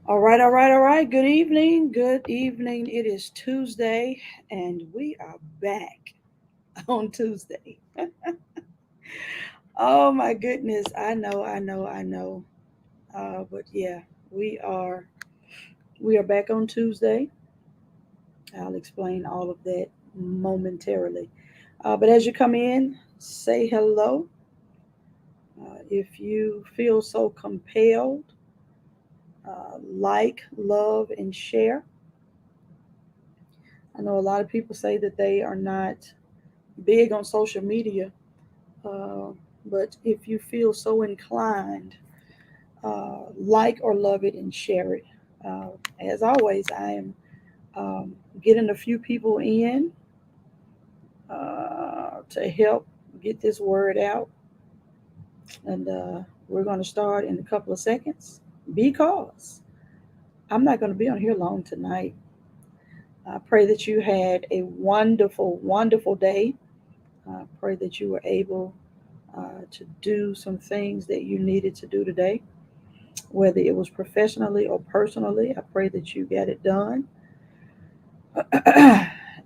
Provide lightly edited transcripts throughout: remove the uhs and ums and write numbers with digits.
All right, all right, all right. Good evening. Good evening. It is Tuesday, and we are back on Tuesday. Oh my goodness. I know. But yeah, we are we are back on Tuesday. I'll explain all of that momentarily. But as you come in, say hello. If you feel so compelled, like, love, and share. I know a lot of people say that they are not big on social media, uh, but if you feel so inclined, like or love it and share it. Uh, as always, I am getting a few people in to help get this word out, and we're going to start in a couple of seconds because I'm not going to be on here long tonight. I pray that you had a wonderful, wonderful day. I pray that you were able to do some things that you needed to do today, whether it was professionally or personally. I pray that you got it done.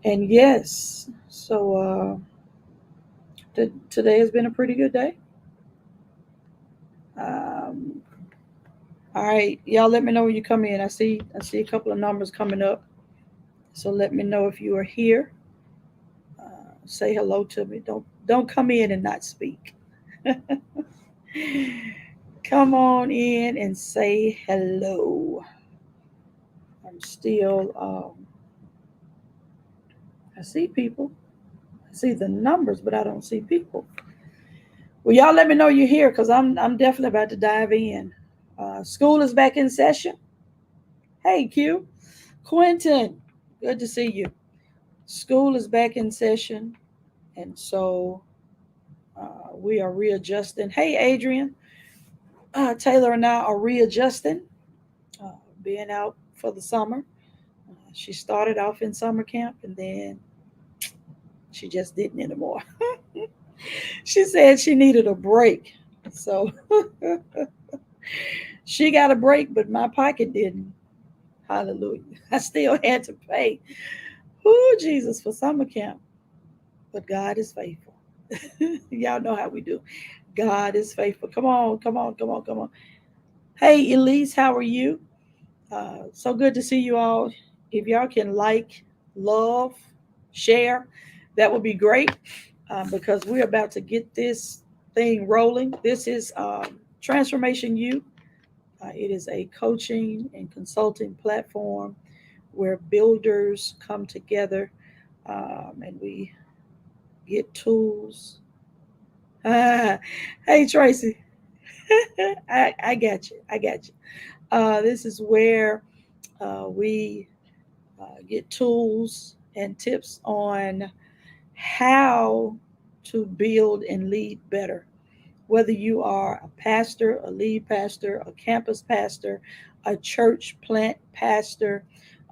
And yes, so today has been a pretty good day. Um, all right, y'all, let me know when you come in. I see a couple of numbers coming up, so let me know if you are here. Say hello to me. Don't come in and not speak. Come on in and say hello. I'm still. I see people. I see the numbers, but I don't see people. Well, y'all let me know you're here because I'm definitely about to dive in. School is back in session. Hey, Q. Quentin, good to see you. School is back in session, and so we are readjusting. Hey, Adrian. Taylor and I are readjusting, uh, being out for the summer. She started off in summer camp, and then she just didn't anymore. She said she needed a break. So she got a break, but my pocket didn't. Hallelujah. I still had to pay. Oh, Jesus, for summer camp. But God is faithful. Y'all know how we do. God is faithful. Come on, come on, come on, come on. Hey, Elise, how are you? So good to see you all. If y'all can like, love, share, that would be great because we're about to get this thing rolling. This is Transformation U. It is a coaching and consulting platform where builders come together and we get tools. Hey, Tracy, I got you. I got you. This is where we get tools and tips on how to build and lead better. Whether you are a pastor, a lead pastor, a campus pastor, a church plant pastor,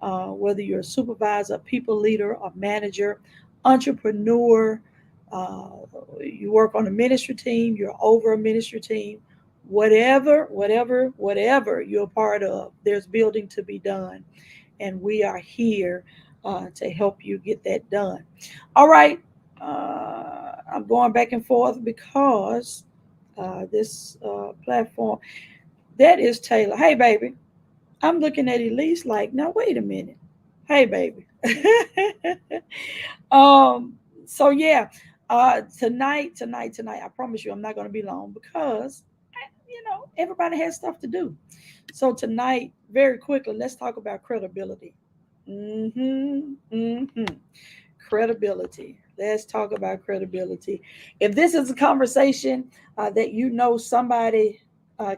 whether you're a supervisor, a people leader, a manager, entrepreneur, uh, you work on a ministry team, you're over a ministry team, whatever you're a part of, there's building to be done. And we are here to help you get that done. All right. I'm going back and forth because this platform. That is Taylor. Hey, baby. I'm looking at Elise like, now, wait a minute. Hey, baby. um, so, yeah, tonight, I promise you I'm not going to be long because, everybody has stuff to do. So, tonight, very quickly, let's talk about credibility. Mm-hmm. Credibility. Let's talk about credibility. If this is a conversation that you know somebody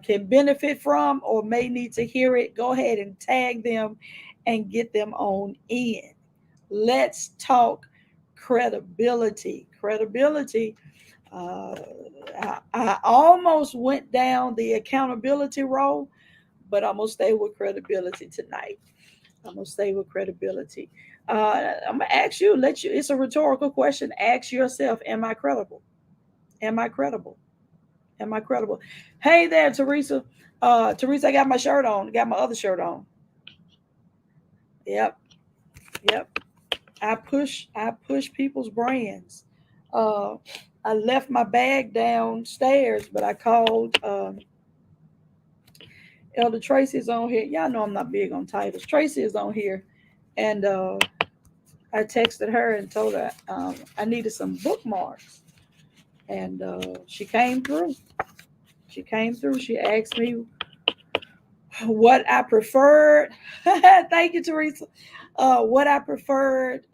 can benefit from or may need to hear it, go ahead and tag them and get them on in. Let's talk credibility. Credibility. Uh, I almost went down the accountability role, but I'm going to stay with credibility tonight. I'm gonna stay with credibility. I'm gonna ask you. Let you. It's a rhetorical question. Ask yourself: Am I credible? Am I credible? Am I credible? Hey there, Teresa. Teresa, I got my shirt on. Got my other shirt on. Yep, yep. I push people's brands. Uh, I left my bag downstairs, but I called Elder Tracy is on here. Y'all know I'm not big on titles. Tracy is on here, and I texted her and told her I needed some bookmarks, and she came through. She came through. She asked me what I preferred. Thank you, Teresa. What I preferred.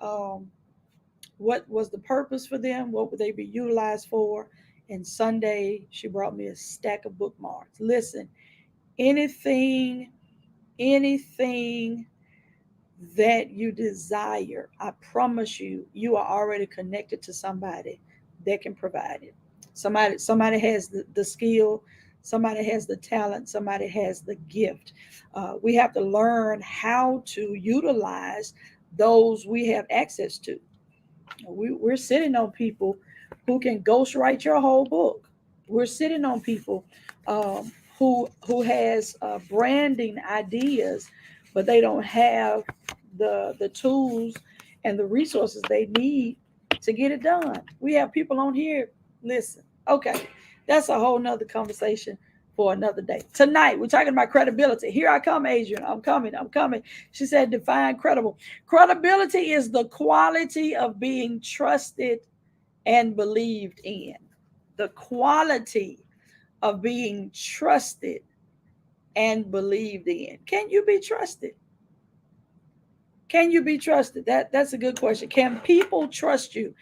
What was the purpose for them? What would they be utilized for? And Sunday, she brought me a stack of bookmarks. Listen, anything, anything that you desire, I promise you, you are already connected to somebody that can provide it. Somebody has the skill, somebody has the talent, somebody has the gift. We have to learn how to utilize those we have access to. We're sitting on people who can ghostwrite your whole book. We're sitting on people who has branding ideas, but they don't have the tools and the resources they need to get it done. We have people on here. Listen, okay, that's a whole nother conversation for another day. Tonight, we're talking about credibility. Here I come, Adrian. I'm coming. I'm coming. She said, define credible. Credibility is the quality of being trusted and believed in. The quality of being trusted and believed in. Can you be trusted? Can you be trusted? That's a good question. Can people trust you?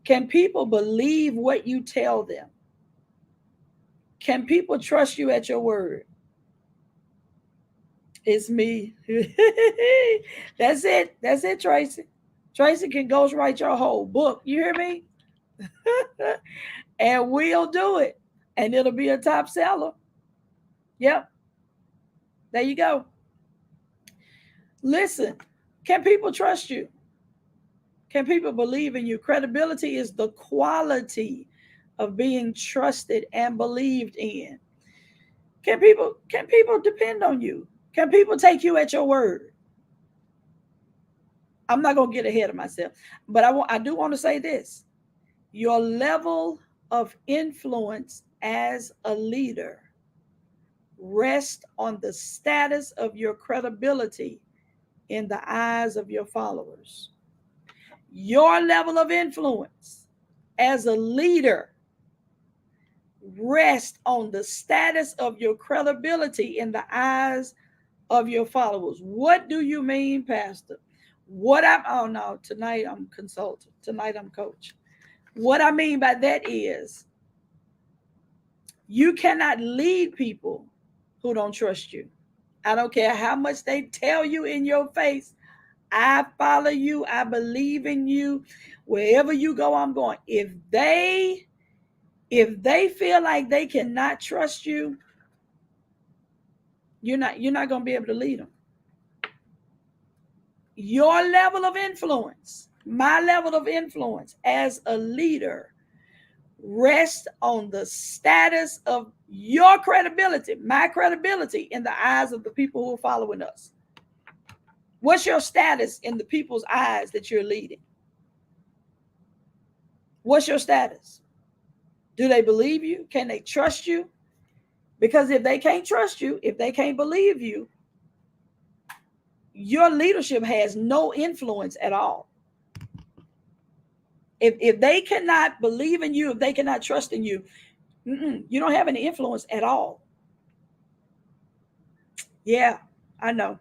Can people believe what you tell them? Can people trust you at your word? It's me. That's it. That's it, Tracy. Tracy can ghostwrite your whole book. You hear me? And we'll do it. And it'll be a top seller. Yep. There you go. Listen, can people trust you? Can people believe in you? Credibility is the quality of being trusted and believed in. Can people depend on you? Can people take you at your word? I'm not gonna get ahead of myself, but I do want to say this. Your level of influence as a leader rests on the status of your credibility in the eyes of your followers. Your level of influence as a leader rests on the status of your credibility in the eyes of your followers. What do you mean, Pastor? Oh no, tonight I'm consultant. Tonight I'm coach. What I mean by that is you cannot lead people who don't trust you. I don't care how much they tell you in your face. I follow you. I believe in you. Wherever you go, I'm going. If they feel like they cannot trust you, you're not going to be able to lead them. Your level of influence, my level of influence as a leader rests on the status of your credibility, my credibility in the eyes of the people who are following us. What's your status in the people's eyes that you're leading? What's your status? Do they believe you? Can they trust you? Because if they can't trust you, if they can't believe you, your leadership has no influence at all. If they cannot believe in you, if they cannot trust in you, you don't have any influence at all. Yeah, I know.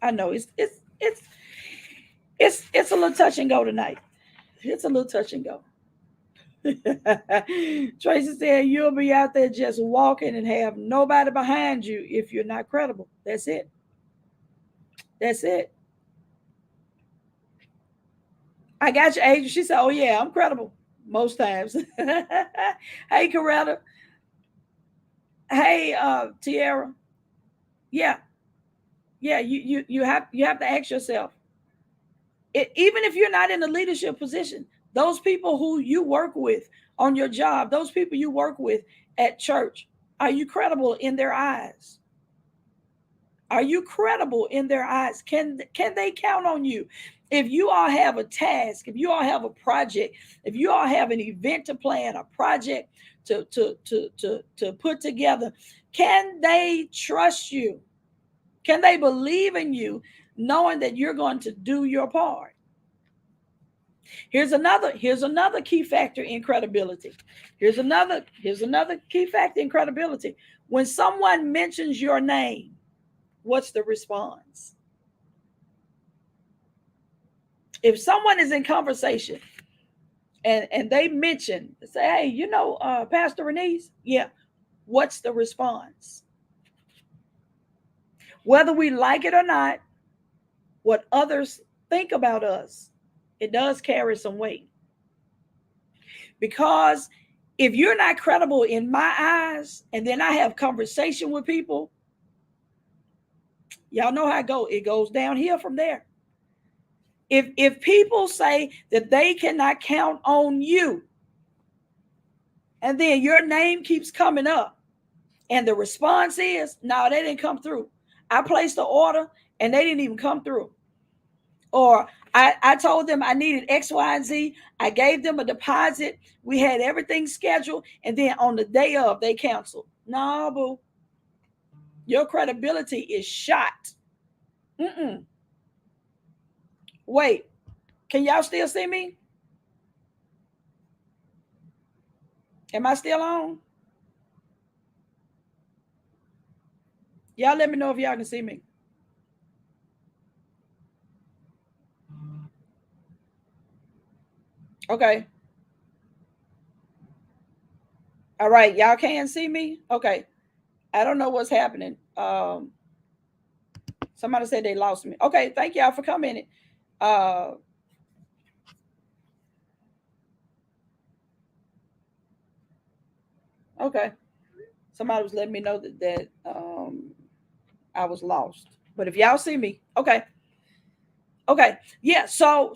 I know. It's a little touch and go tonight. It's a little touch and go. Tracy said you'll be out there just walking and have nobody behind you if you're not credible. That's it. That's it. I got your agent. She said, "Oh yeah, I'm credible most times." Hey, Coretta. Hey, Tiara. Yeah, yeah. You have to ask yourself. Even if you're not in a leadership position, Those people who you work with on your job, those people you work with at church, are you credible in their eyes? Are you credible in their eyes? Can they count on you? If you all have a task, if you all have a project, if you all have an event to plan, a project to put together, can they trust you? Can they believe in you, knowing that you're going to do your part? Here's another key factor in credibility. Here's another key factor in credibility. When someone mentions your name, what's the response? If someone is in conversation and they mention, say, hey, Pastor Renise, yeah, what's the response? Whether we like it or not, what others think about us, it does carry some weight. Because if you're not credible in my eyes, and then I have conversation with people, y'all know how it goes downhill from there. If people say that they cannot count on you, and then your name keeps coming up, and the response is, no, they didn't come through. I placed the order and they didn't even come through. Or I told them I needed X, Y, and Z. I gave them a deposit. We had everything scheduled. And then on the day of, they canceled. No, boo. Your credibility is shot. Wait, can y'all still see me? Am I still on? Y'all let me know if y'all can see me. Okay. All right. Y'all can see me? Okay. I don't know what's happening. Somebody said they lost me. Okay. Thank y'all for coming. Okay. Somebody was letting me know that I was lost. But if y'all see me, okay. Okay. Yeah. So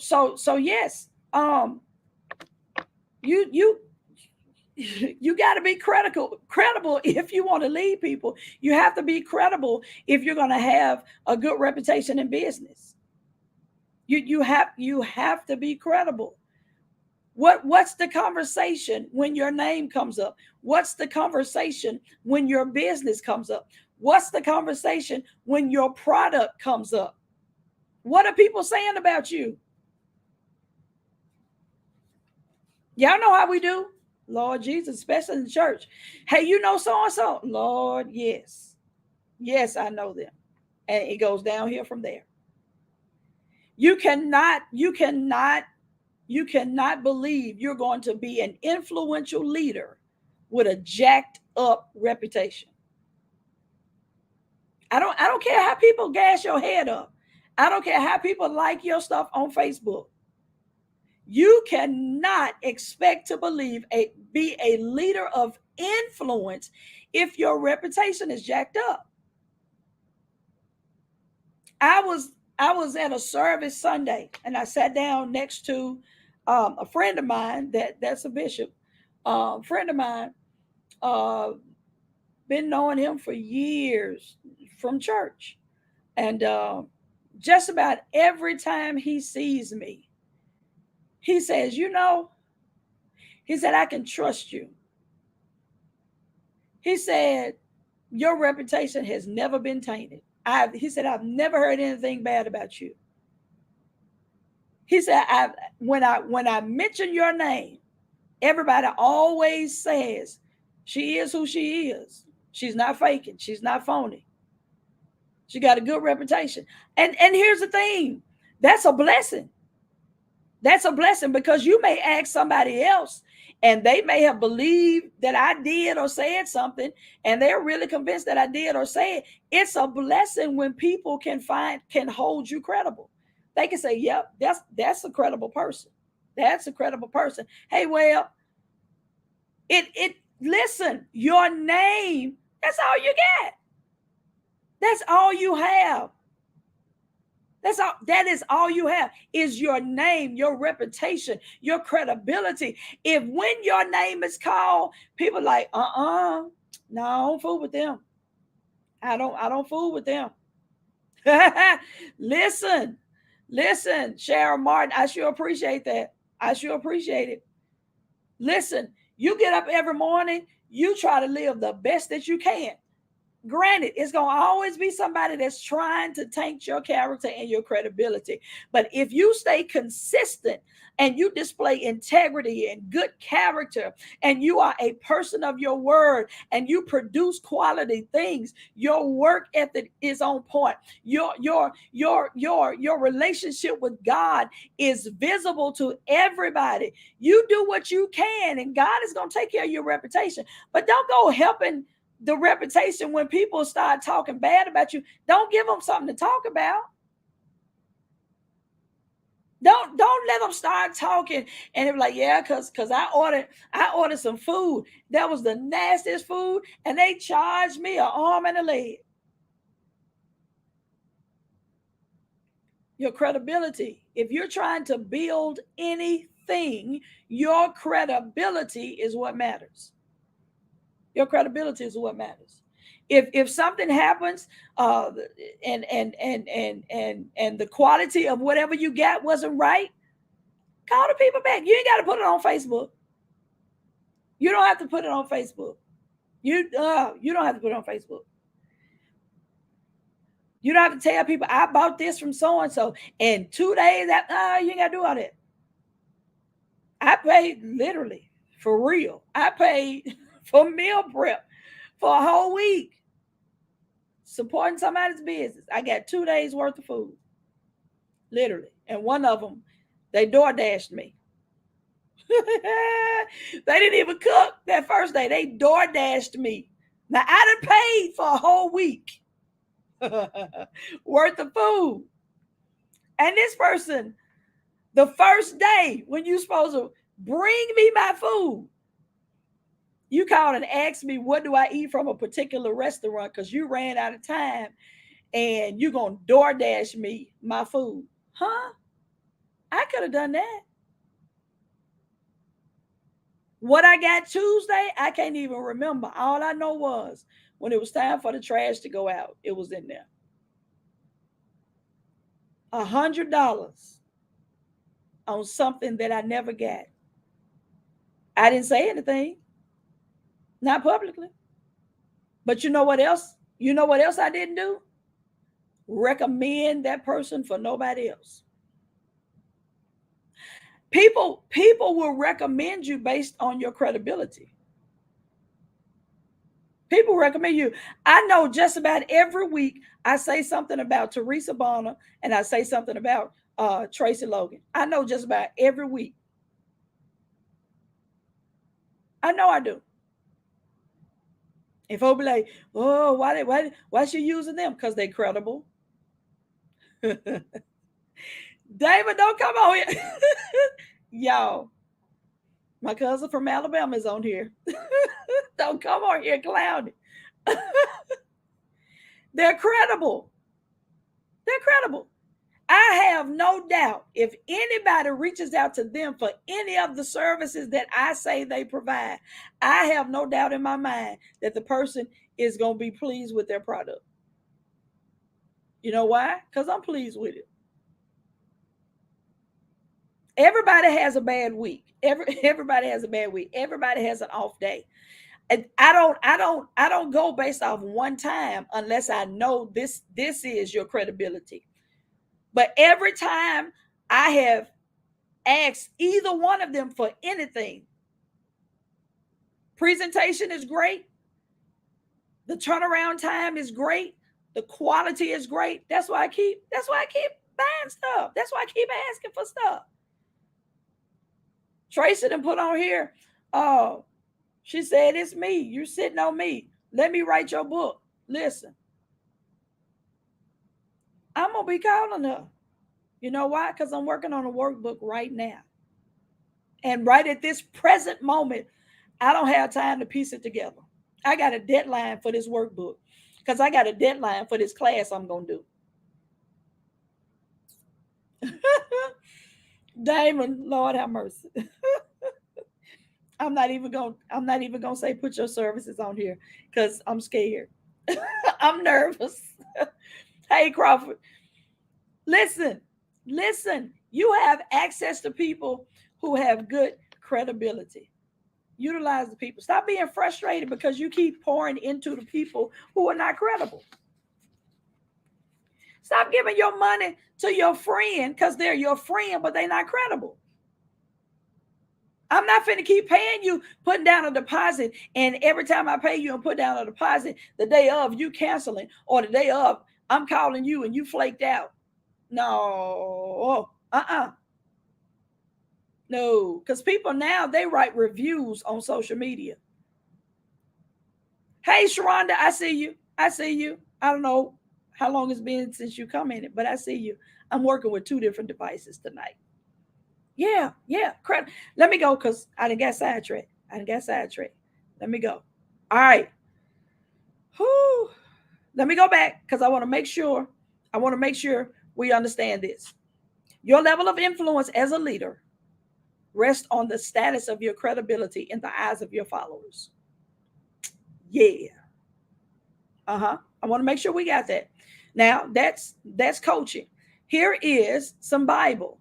yes. You you got to be credible if you want to lead people. You have to be credible if you're going to have a good reputation in business. You have to be credible. What's the conversation when your name comes up? What's the conversation when your business comes up? What's the conversation when your product comes up? What are people saying about you? Y'all know how we do. Lord Jesus, especially in the church. Hey, you know so and so? Lord, yes. Yes, I know them. And it goes downhill from there. You cannot believe you're going to be an influential leader with a jacked up reputation. I don't care how people gas your head up. I don't care how people like your stuff on Facebook. You cannot expect to be a leader of influence if your reputation is jacked up. I was at a service Sunday, and I sat down next to a friend of mine that's a bishop. Friend of mine, uh, been knowing him for years from church, and just about every time he sees me, he says, he said, I can trust you. He said, your reputation has never been tainted. He said, I've never heard anything bad about you. He said, when I mention your name, everybody always says she is who she is. She's not faking. She's not phony. She got a good reputation. And here's the thing. That's a blessing. That's a blessing, because you may ask somebody else and they may have believed that I did or said something, and they're really convinced that I did or said. It's a blessing when people can hold you credible. They can say, yep, that's a credible person. That's a credible person. Hey, well, listen, your name, that's all you got. That's all you have. That's all. That is all you have is your name, your reputation, your credibility. If when your name is called, people like, no, I don't fool with them. I don't fool with them. listen, listen, Sharon Martin. I sure appreciate that. I sure appreciate it. Listen, you get up every morning, you try to live the best that you can. Granted, it's going to always be somebody that's trying to taint your character and your credibility. But if you stay consistent and you display integrity and good character, and you are a person of your word, and you produce quality things, your work ethic is on point. Your relationship with God is visible to everybody. You do what you can, and God is going to take care of your reputation. But don't go helping the reputation when people start talking bad about you. Don't give them something to talk about. Don't let them start talking and they're like, yeah, because I ordered some food that was the nastiest food and they charged me an arm and a leg. Your credibility. If you're trying to build anything, your credibility is what matters. Your credibility is what matters. If something happens, and the quality of whatever you got wasn't right, call the people back. You ain't got to put it on Facebook. You don't have to put it on Facebook. You don't have to put it on Facebook. You don't have to tell people I bought this from so and so, and 2 days after, you ain't got to do all that. I paid literally for real. I paid for meal prep for a whole week. Supporting somebody's business. I got 2 days worth of food. Literally. And one of them, they door dashed me. They didn't even cook that first day. They door dashed me. Now I done paid for a whole week worth of food. And this person, the first day when you supposed to bring me my food, you called and asked me, what do I eat from a particular restaurant? Because you ran out of time and you're going to DoorDash me my food. Huh? I could have done that. What I got Tuesday, I can't even remember. All I know was when it was time for the trash to go out, it was in there. $100 on something that I never got. I didn't say anything. Not publicly. But you know what else? You know what else I didn't do? Recommend that person for nobody else. People will recommend you based on your credibility. People recommend you. I know just about every week I say something about Teresa Bonner and I say something about Tracy Logan. I know just about every week. I know I do. If folks be like, oh, why she using them? Because they credible. David, don't come on here. Y'all, my cousin from Alabama is on here. Don't come on here clowning. They're credible. They're credible. I have no doubt if anybody reaches out to them for any of the services that I say they provide, I have no doubt in my mind that the person is going to be pleased with their product. You know why? Because I'm pleased with it. Everybody has a bad week. Everybody has a bad week. Everybody has an off day. And I don't go based off one time unless I know this is your credibility. But every time I have asked either one of them for anything, presentation is great. The turnaround time is great. The quality is great. That's why I keep buying stuff. That's why I keep asking for stuff. Tracy done put on here, oh, she said, it's me. You're sitting on me. Let me write your book. Listen, I'm going to be calling her. You know why? Because I'm working on a workbook right now. And right at this present moment, I don't have time to piece it together. I got a deadline for this workbook because I got a deadline for this class I'm going to do. Damon, Lord have mercy. I'm not even gonna say put your services on here because I'm scared. I'm nervous. Hey Crawford, listen, listen. You have access to people who have good credibility. Utilize the people. Stop being frustrated because you keep pouring into the people who are not credible. Stop giving your money to your friend because they're your friend, but they're not credible. I'm not finna keep paying you, putting down a deposit, and every time I pay you and put down a deposit, the day of you canceling, or the day of I'm calling you and you flaked out. No, no, because people now they write reviews on social media. Hey, Sharonda, I see you. I see you. I don't know how long it's been since you commented, but I see you. I'm working with two different devices tonight. Yeah, yeah. Let me go because I didn't get sidetracked. I didn't get sidetracked. Let me go. All right. Whew. Let me go back because I want to make sure. I want to make sure we understand this. Your level of influence as a leader rests on the status of your credibility in the eyes of your followers. Yeah. Uh-huh. I want to make sure we got that. Now, that's coaching. Here is some Bible.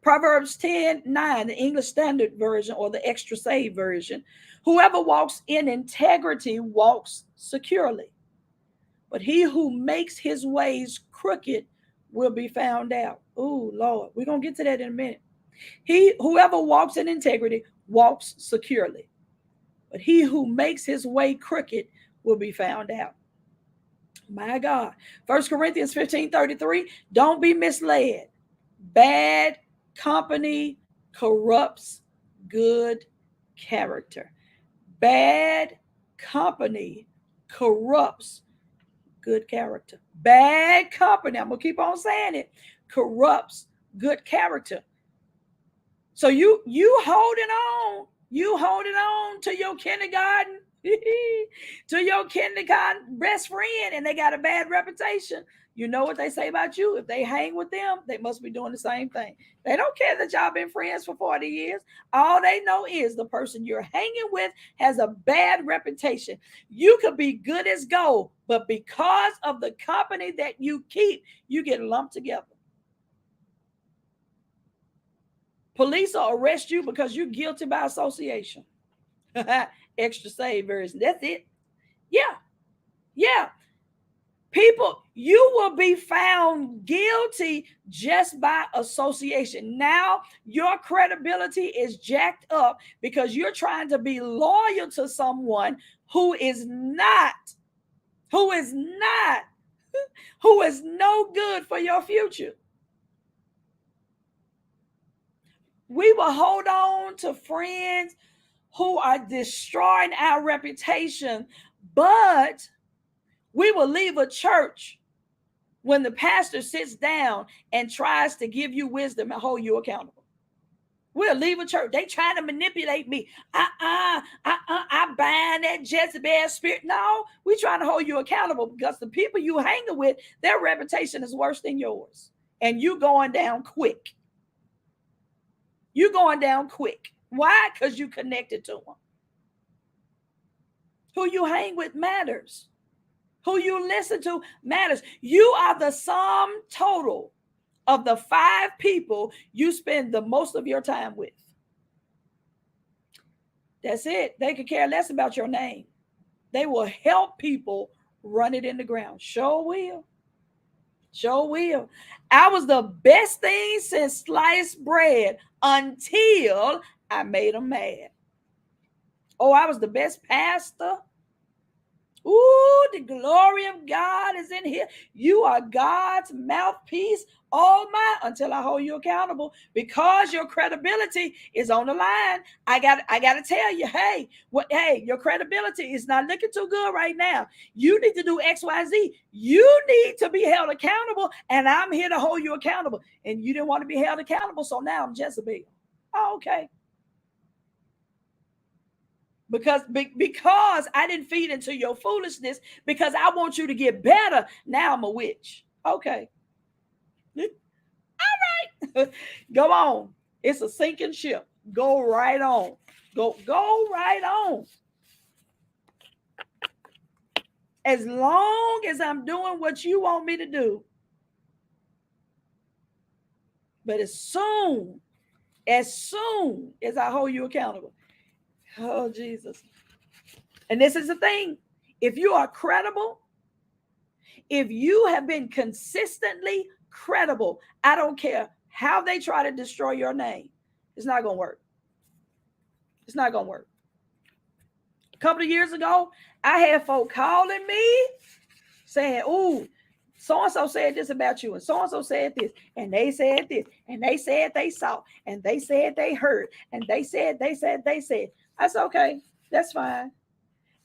Proverbs 10:9, the English Standard Version or the Extra Save Version. Whoever walks in integrity walks securely, but he who makes his ways crooked will be found out. Oh, Lord, we're going to get to that in a minute. Whoever walks in integrity walks securely, but he who makes his way crooked will be found out. My God. 1 Corinthians 15:33, don't be misled. Bad company corrupts good character. Bad company corrupts good character. Bad company, I'm going to keep on saying it, corrupts good character. So you holding on to your kindergarten to your kindergarten best friend, and they got a bad reputation. You know what they say about you? If they hang with them, they must be doing the same thing. They don't care that y'all been friends for 40 years. All they know is the person you're hanging with has a bad reputation. You could be good as gold, but because of the company that you keep, you get lumped together. Police will arrest you because you're guilty by association. Extra save version. That's it. Yeah. Yeah. People, you will be found guilty just by association. Now your credibility is jacked up because you're trying to be loyal to someone who is not, who is not, who is no good for your future. We will hold on to friends who are destroying our reputation, but we will leave a church when the pastor sits down and tries to give you wisdom and hold you accountable. We'll leave a church. They trying to manipulate me. I bind that Jezebel spirit. No, we trying to hold you accountable because the people you hanging with, their reputation is worse than yours. And you going down quick. You going down quick. Why? Because you connected to them. Who you hang with matters. Who you listen to matters. You are the sum total of the 5 people you spend the most of your time with. That's it. They could care less about your name. They will help people run it in the ground. Sure will. Sure will. I was the best thing since sliced bread until I made them mad. Oh, I was the best pastor. Ooh, the glory of God is in here. You are God's mouthpiece all my until I hold you accountable because your credibility is on the line. I got to tell you, hey, your credibility is not looking too good right now. You need to do XYZ. You need to be held accountable, and I'm here to hold you accountable. And you didn't want to be held accountable, so now I'm Jezebel. Oh, okay. Because I didn't feed into your foolishness because I want you to get better. Now I'm a witch. Okay. All right. Go on. It's a sinking ship. Go right on. Go right on. As long as I'm doing what you want me to do. But as soon as I hold you accountable, oh Jesus. And this is the thing. If you are credible, if you have been consistently credible, I don't care how they try to destroy your name, it's not going to work. It's not going to work. A couple of years ago, I had folk calling me saying, "Ooh, so-and-so said this about you, and so-and-so said this, and they said this, and they said they saw, and they said they heard, and they said. I said, okay, that's fine.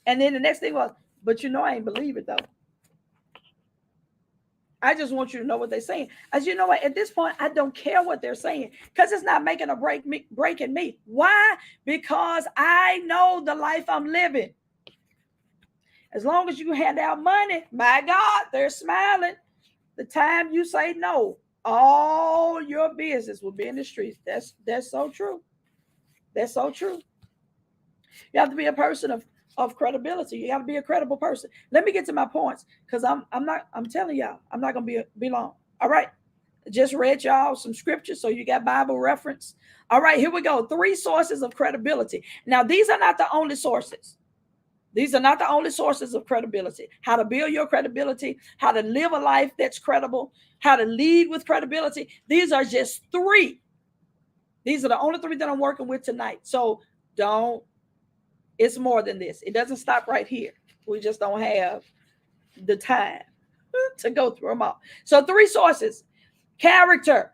And then the next thing was, but you know I ain't believe it though. I just want you to know what they're saying. As you know what, at this point, I don't care what they're saying because it's not making a breaking me. Why? Because I know the life I'm living. As long as you hand out money, my God, they're smiling. The time you say no, all your business will be in the streets. That's so true. That's so true. You have to be a person of credibility. You have to be a credible person. Let me get to my points because I'm telling y'all, I'm not gonna be long. All right. Just read y'all some scripture, so you got Bible reference. All right, here we go. 3 sources of credibility. Now, these are not the only sources. These are not the only sources of credibility. How to build your credibility, how to live a life that's credible, how to lead with credibility. These are just 3. These are the only 3 that I'm working with tonight. So it's more than this. It doesn't stop right here. We just don't have the time to go through them all. So 3 sources: character,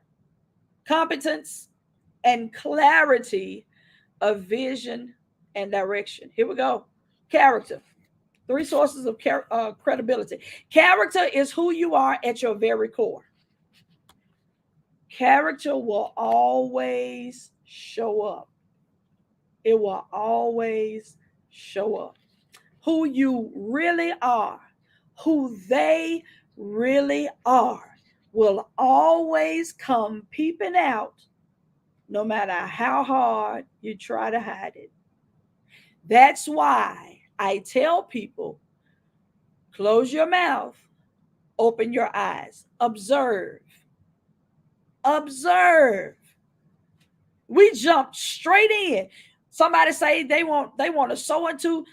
competence, and clarity of vision and direction. Here we go. Character. 3 sources of credibility. Character is who you are at your very core. Character will always show up. It will always show up. Who you really are, who they really are, will always come peeping out, no matter how hard you try to hide it. That's why I tell people, close your mouth, open your eyes, observe. Observe. We jump straight in. Somebody say they want to sow into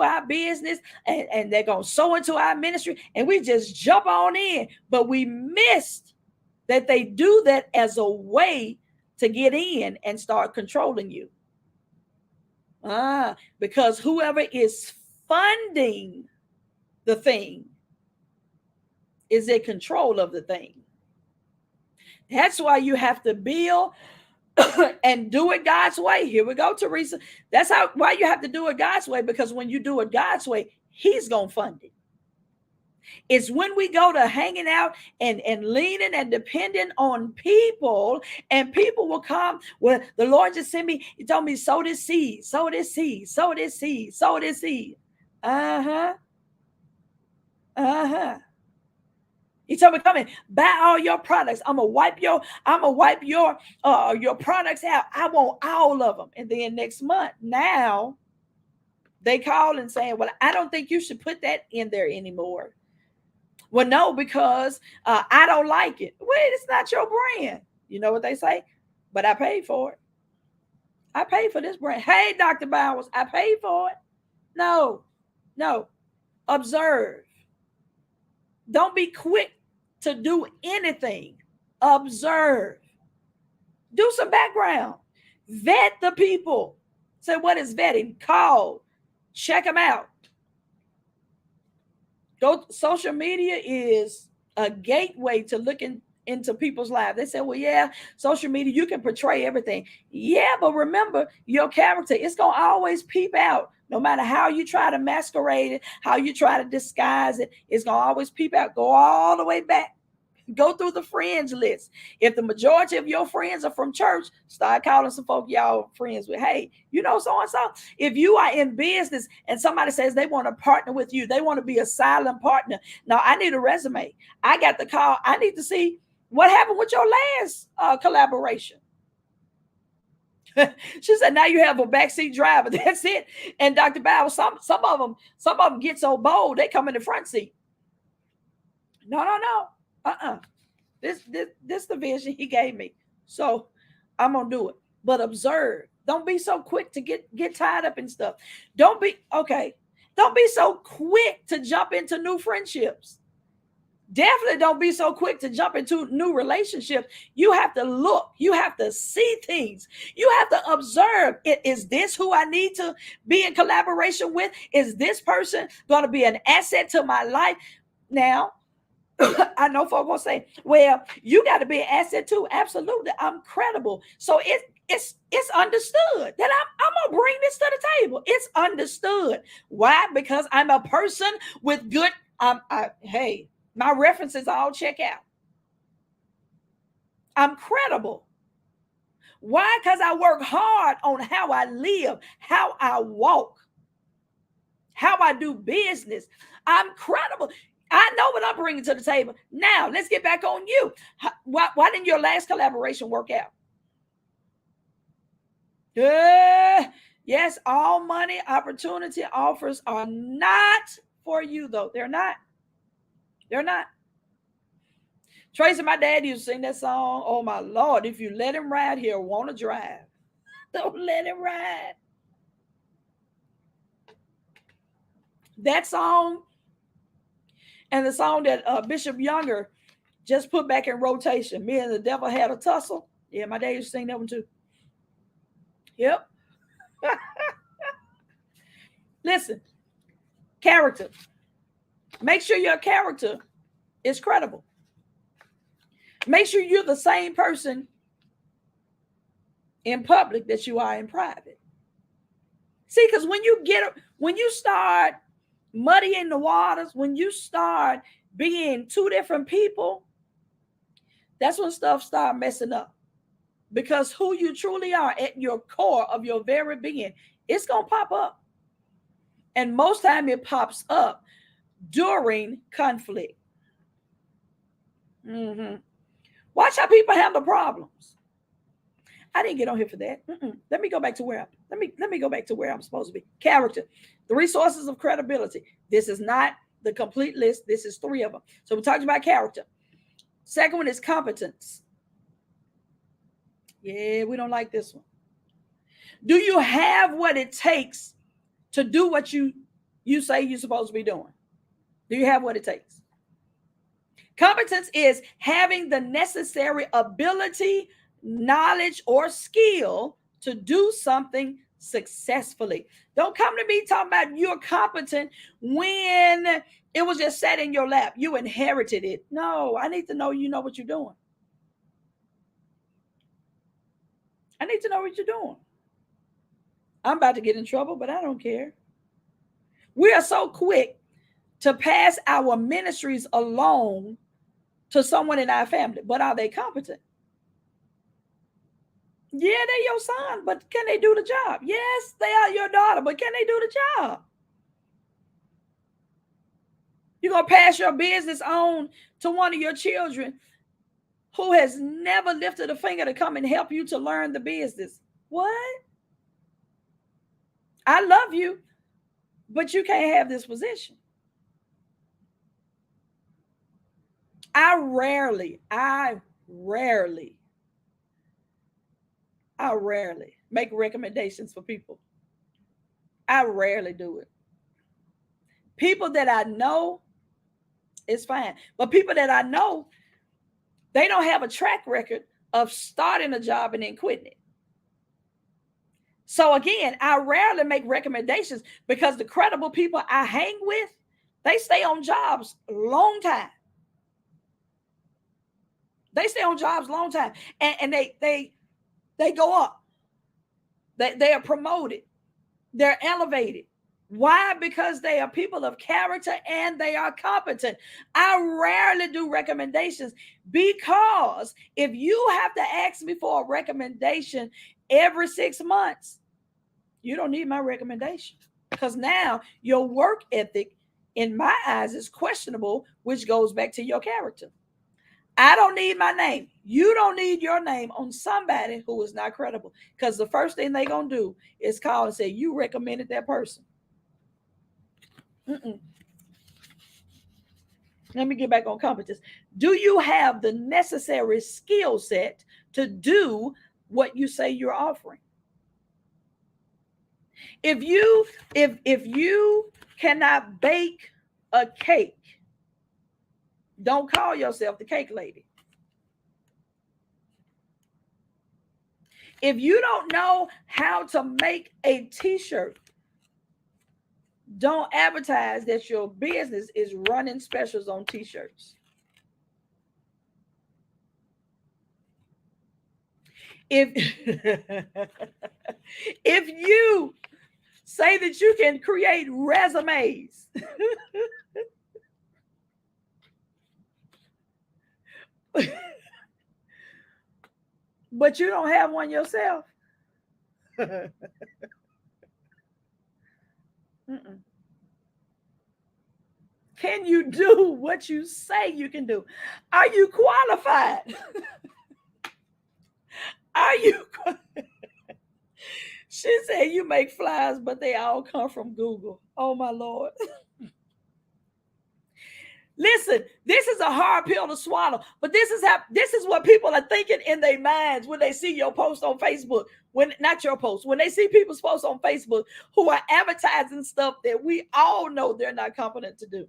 our business, and they're gonna sow into our ministry, and we just jump on in. But we missed that they do that as a way to get in and start controlling you. Because whoever is funding the thing is in control of the thing. That's why you have to build and do it God's way. Here we go, Teresa. That's why you have to do it God's way, because when you do it God's way, He's going to fund it. It's when we go to hanging out and leaning and depending on people, and people will come. Well, the Lord just sent me. He told me, sow this seed, sow this seed, sow this seed, sow this seed. He told me, come in, buy all your products. I'm gonna wipe your products out. I want all of them. And then next month, now they call and saying, well, I don't think you should put that in there anymore. Well, no, because I don't like it. Well, it's not your brand. You know what they say? But I paid for it. I paid for this brand. Hey, Dr. Bowers, I paid for it. No. Observe. Don't be quick to do anything. Observe. Do some background. Vet the people. Say, what is vetting? Call. Check them out. Social media is a gateway to looking into people's lives. They say, well, yeah, social media, you can portray everything. Yeah, but remember, your character, it's going to always peep out. No matter how you try to masquerade it, how you try to disguise it, it's going to always peep out. Go all the way back. Go through the friends list. If the majority of your friends are from church, start calling some folk y'all friends with. Hey, you know so-and-so. If you are in business and somebody says they want to partner with you, they want to be a silent partner. Now, I need a resume. I got the call. I need to see What happened with your last collaboration? She said, now you have a backseat driver. That's it. And Dr. Bow, some of them get so bold, they come in the front seat. No. This the vision he gave me. So I'm gonna do it. But observe. Don't be so quick to get tied up in stuff. Don't be so quick to jump into new friendships. Definitely don't be so quick to jump into new relationships. You have to look. You have to see things. You have to observe. Is this who I need to be in collaboration with? Is this person going to be an asset to my life? Now, I know folks will say, well, you got to be an asset too. Absolutely. I'm credible. So it's understood that I'm going to bring this to the table. It's understood. Why? Because I'm a person with good, hey, my references all check out. I'm credible. Why? Because I work hard on how I live, how I walk, how I do business. I'm credible. I know what I'm bringing to the table. Now, let's get back on you. Why didn't your last collaboration work out? Yes, all money opportunity offers are not for you, though. They're not. They're not. Tracy, my dad used to sing that song. Oh, my Lord, if you let him ride, he'll want to drive. Don't let him ride. That song and the song that Bishop Younger just put back in rotation, Me and the Devil Had a Tussle. Yeah, my dad used to sing that one too. Yep. Listen, character. Make sure your character is credible. Make sure you're the same person in public that you are in private. See, because when you start muddying the waters, when you start being two different people, that's when stuff start messing up. Because who you truly are at your core of your very being, it's going to pop up. And most time it pops up during conflict. Watch how people handle problems. I didn't get on here for that. Let me go back to where let me go back to where I'm supposed to be. Character, the resources of credibility. This is not the complete list. This is 3 of them. So we talked about character. Second one is competence. Yeah, we don't like this one. Do you have what it takes to do what you say you're supposed to be doing? Do you have what it takes? Competence is having the necessary ability, knowledge, or skill to do something successfully. Don't come to me talking about you're competent when it was just sat in your lap. You inherited it. No, I need to know you know what you're doing. I need to know what you're doing. I'm about to get in trouble, but I don't care. We are so quick to pass our ministries along to someone in our family, but are they competent? Yeah, they're your son, but can they do the job? Yes, they are your daughter, but can they do the job? You're going to pass your business on to one of your children who has never lifted a finger to come and help you to learn the business. What? I love you, but you can't have this position. I rarely make recommendations for people. I rarely do it. People that I know, it's fine. But people that I know, they don't have a track record of starting a job and then quitting it. So again, I rarely make recommendations because the credible people I hang with, they stay on jobs a long time. They stay on jobs a long time. And they go up. They are promoted. They're elevated. Why? Because they are people of character and they are competent. I rarely do recommendations because if you have to ask me for a recommendation every 6 months, you don't need my recommendation because now your work ethic in my eyes is questionable, which goes back to your character. I don't need my name. You don't need your name on somebody who is not credible. Because the first thing they're going to do is call and say, you recommended that person. Mm-mm. Let me get back on competence. Do you have the necessary skill set to do what you say you're offering? If you cannot bake a cake, don't call yourself the cake lady. If you don't know how to make a t-shirt, don't advertise that your business is running specials on t-shirts. If if you say that you can create resumes, but you don't have one yourself. Can you do what you say you can do? Are you qualified? Are you? She said you make flyers, but they all come from Google. Oh my Lord. Listen, this is a hard pill to swallow, but this is what people are thinking in their minds when they see your post on Facebook. When not your post, when they see people's posts on Facebook who are advertising stuff that we all know they're not competent to do.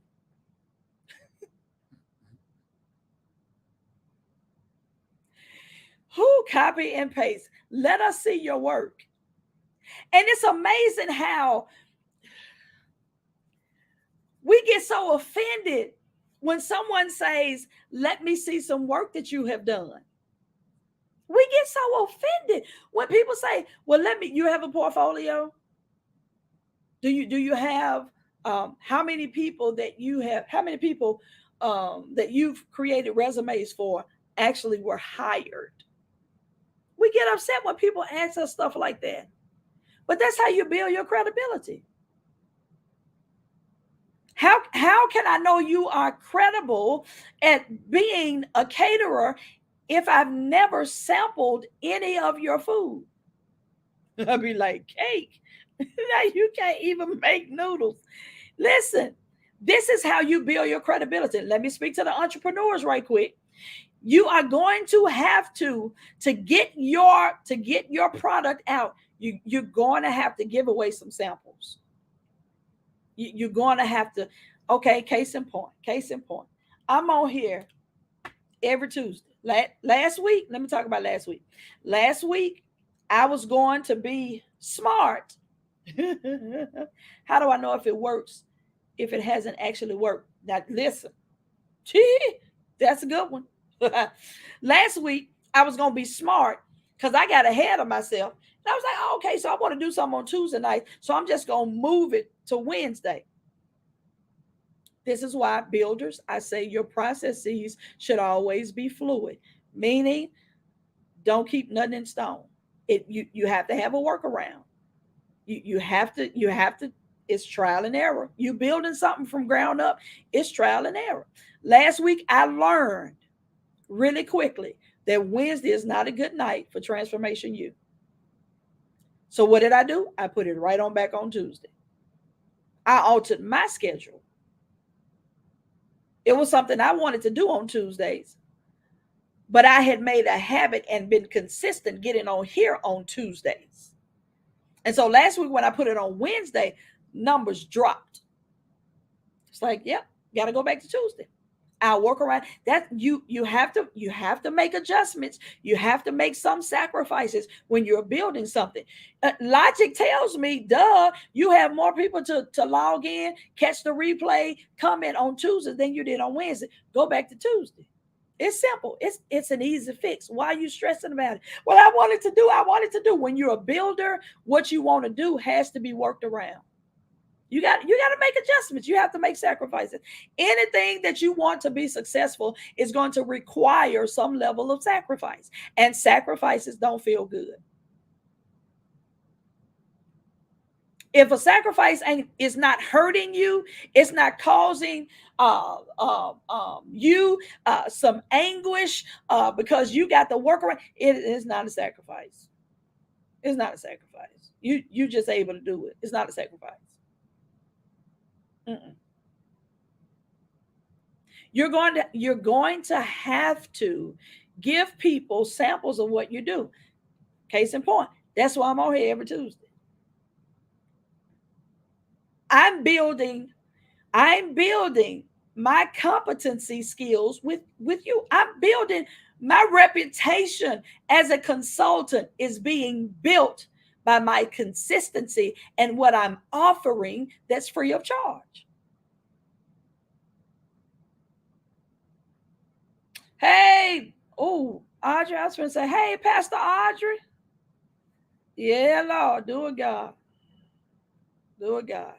Who copy and paste? Let us see your work. And it's amazing how we get so offended when someone says, let me see some work that you have done. We get so offended when people say, well, you have a portfolio? Do you have how many people that you've created resumes for actually were hired? We get upset when people ask us stuff like that. But that's how you build your credibility. How can I know you are credible at being a caterer if I've never sampled any of your food? I'd be like, cake. Now you can't even make noodles. Listen, this is how you build your credibility. Let me speak to the entrepreneurs right quick. You are going to have to get your product out. You're going to have to give away some samples. You're going to have to. Okay, case in point. I'm on here every Tuesday. Last week, let me talk about last week. Last week, I was going to be smart. How do I know if it works if it hasn't actually worked? Now, listen. That's a good one. Last week, I was going to be smart because I got ahead of myself. And I was like, oh, okay, so I want to do something on Tuesday night. So I'm just going to move it to Wednesday. This is why, builders, I say your processes should always be fluid, meaning don't keep nothing in stone. You have to have a workaround. You have to, it's trial and error. You building something from ground up, it's trial and error. Last week, I learned really quickly that Wednesday is not a good night for Transformation U. So what did I do? I put it right on back on Tuesday. I altered my schedule. It was something I wanted to do on Tuesdays, but I had made a habit and been consistent getting on here on Tuesdays. And so last week when I put it on Wednesday, numbers dropped. It's like, yep, got to go back to Tuesday. I'll work around that. You have to make adjustments. You have to make some sacrifices when you're building something. Logic tells me, duh, you have more people to log in, catch the replay, comment on Tuesday than you did on Wednesday. Go back to Tuesday. It's simple. It's an easy fix. Why are you stressing about it? Well, I wanted to do. When you're a builder, what you want to do has to be worked around. You got to make adjustments. You have to make sacrifices. Anything that you want to be successful is going to require some level of sacrifice. And sacrifices don't feel good. If a sacrifice is not hurting you, it's not causing you some anguish because you got the workaround, it is not a sacrifice. It's not a sacrifice. You just able to do it. It's not a sacrifice. Mm-mm. You're going to have to give people samples of what you do. Case in point, that's why I'm on here every Tuesday. I'm building my competency skills with you. I'm building my reputation as a consultant is being built by my consistency and what I'm offering that's free of charge. Hey, oh, Audrey, I was going to say, hey, Pastor Audrey. Yeah, Lord, do it, God. Do it, God.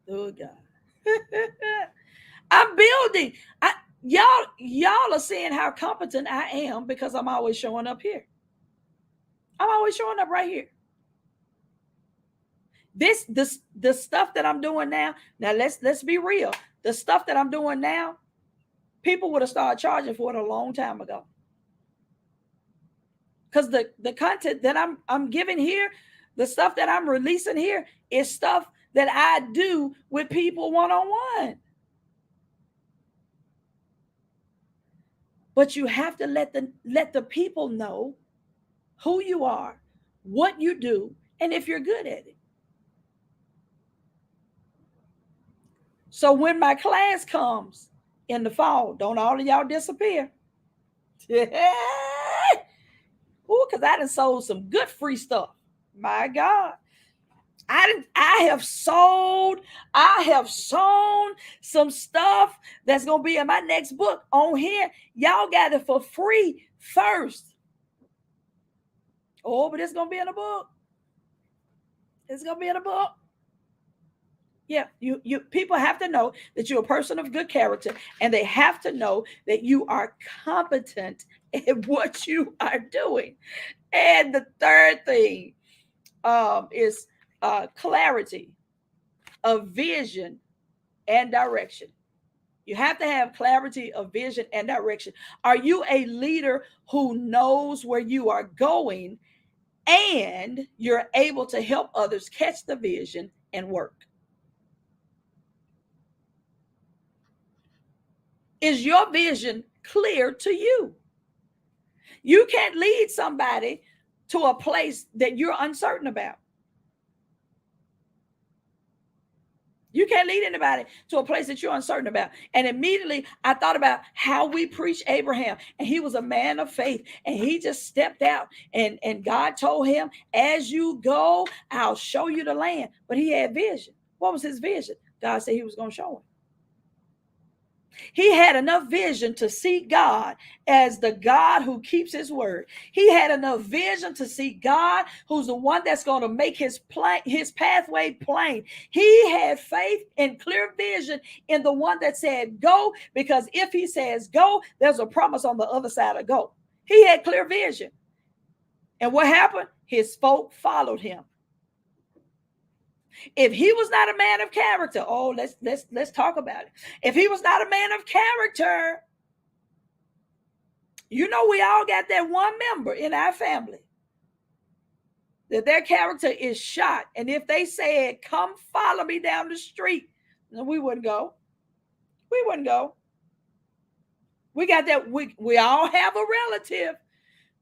Do it, God. I'm building. Y'all are seeing how competent I am because I'm always showing up here. I'm always showing up right here. The stuff that I'm doing now. Now let's be real. The stuff that I'm doing now, people would have started charging for it a long time ago. Because the content that I'm giving here, the stuff that I'm releasing here is stuff that I do with people one-on-one. But you have to let the people know who you are, what you do, and if you're good at it. So when my class comes in the fall, don't all of y'all disappear. Ooh, because I done sold some good free stuff. My God. I have sown some stuff that's gonna be in my next book on here. Y'all got it for free first. Oh, but it's gonna be in a book. It's gonna be in a book. Yeah, you people have to know that you're a person of good character, and they have to know that you are competent in what you are doing. And the third thing is clarity of vision and direction. You have to have clarity of vision and direction. Are you a leader who knows where you are going and you're able to help others catch the vision and work? Is your vision clear to you? You can't lead somebody to a place that you're uncertain about. You can't lead anybody to a place that you're uncertain about. And immediately I thought about how we preach Abraham. And he was a man of faith. And he just stepped out. And God told him, as you go, I'll show you the land. But he had vision. What was his vision? God said he was going to show him. He had enough vision to see God as the God who keeps his word. He had enough vision to see God who's the one that's going to make his pathway plain. He had faith and clear vision in the one that said go, because if he says go, there's a promise on the other side of go. He had clear vision. And what happened? His folk followed him. If he was not a man of character, oh, let's talk about it. If he was not a man of character, you know, we all got that one member in our family that their character is shot. And if they said, come follow me down the street, we wouldn't go. We wouldn't go. We got that. We all have a relative